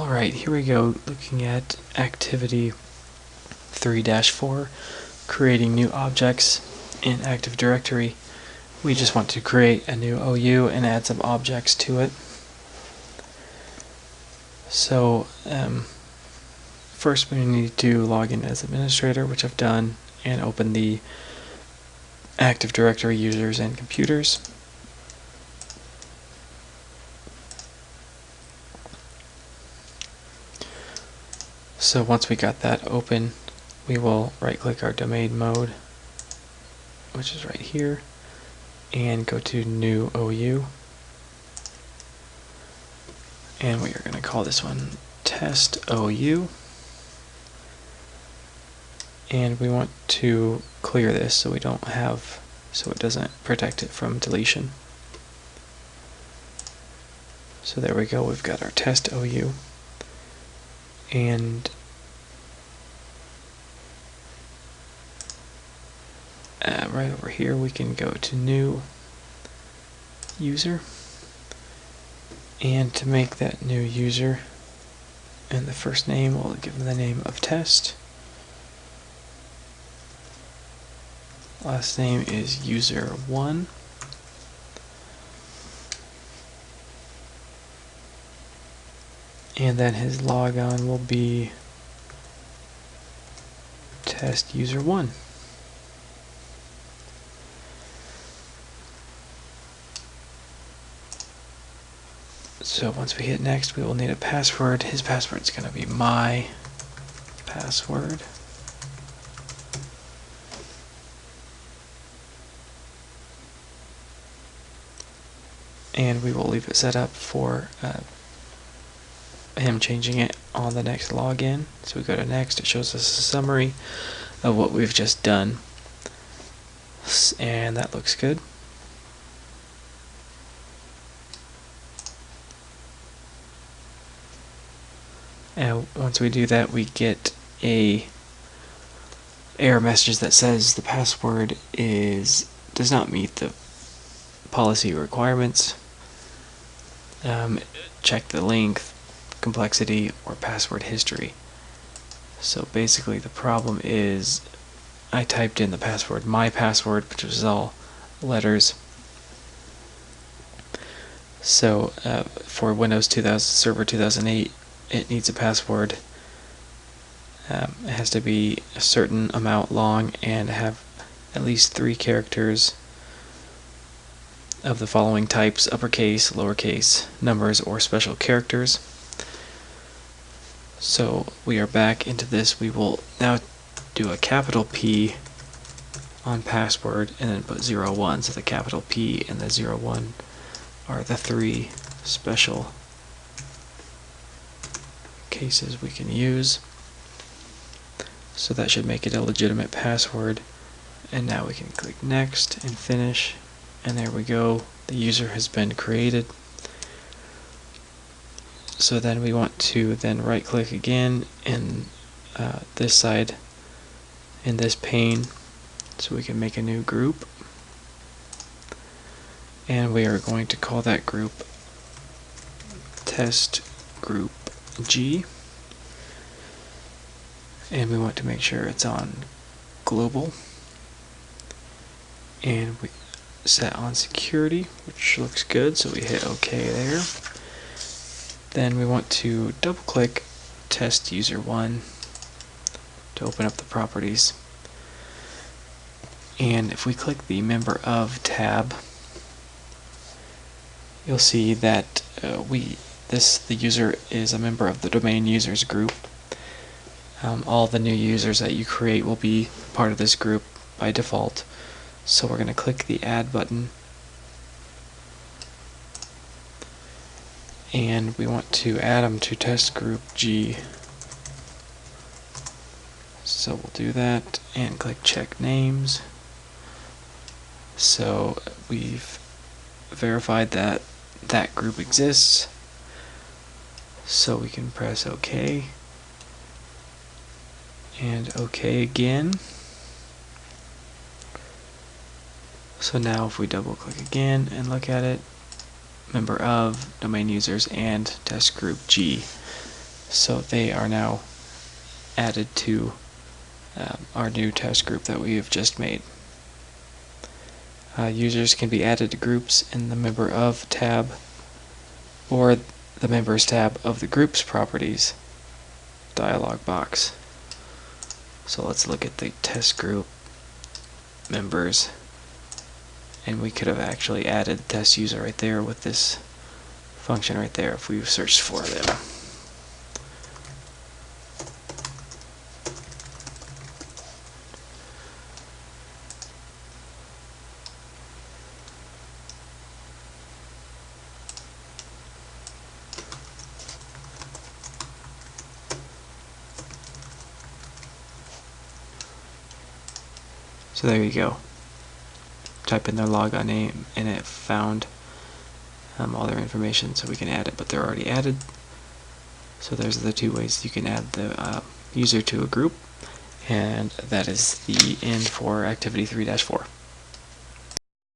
Alright, here we go, looking at activity 3-4, creating new objects in Active Directory. We just want to create a new OU and add some objects to it. So first we need to log in as administrator, which I've done, and open the Active Directory users and computers. So once we got that open, we will right-click our domain mode, which is right here, and go to New OU. And we are going to call this one Test OU. And we want to clear this so it doesn't protect it from deletion. So there we go, we've got our Test OU. And right over here we can go to New User, and to make that new user, and the first name, we'll give them the name of Test. Last name is User1. And then his logon will be Test User1. So once we hit next, we will need a password. His password is going to be my password. And we will leave it set up for him changing it on the next login. So we go to next, it shows us a summary of what we've just done, and that looks good. And once we do that, we get a error message that says the password does not meet the policy requirements. Check the length, complexity, or password history. So basically the problem is I typed in the password, my password, which was all letters. So for Windows 2000 Server 2008, it needs a password. It has to be a certain amount long and have at least 3 characters of the following types: uppercase, lowercase, numbers, or special characters. So we are back into this. We will now do a capital P on password and then put 01. So the capital P and the 01 are the 3 special cases we can use. So that should make it a legitimate password. And now we can click next and finish. And there we go, the user has been created. So then we want to then right click again in this side, in this pane, so we can make a new group. And we are going to call that group Test Group G. And we want to make sure it's on global. And we set on security, which looks good, so we hit OK there. Then we want to double click Test User1 to open up the properties. And if we click the Member Of tab, you'll see that the user is a member of the domain users group. All the new users that you create will be part of this group by default. So we're going to click the Add button, and we want to add them to Test Group G. So we'll do that and click Check Names. So we've verified that that group exists. So we can press OK and OK again. So now if we double click again and look at it, member of, domain users, and test group G. So they are now added to our new test group that we have just made. Users can be added to groups in the Member Of tab or the Members tab of the Groups Properties dialog box. So let's look at the test group members, and we could have actually added the test user right there with this function right there if we searched for them. So there you go. Type in their logon name and it found all their information, so we can add it, but they're already added. So there's the two ways you can add the user to a group, and that is the end for activity 3-4.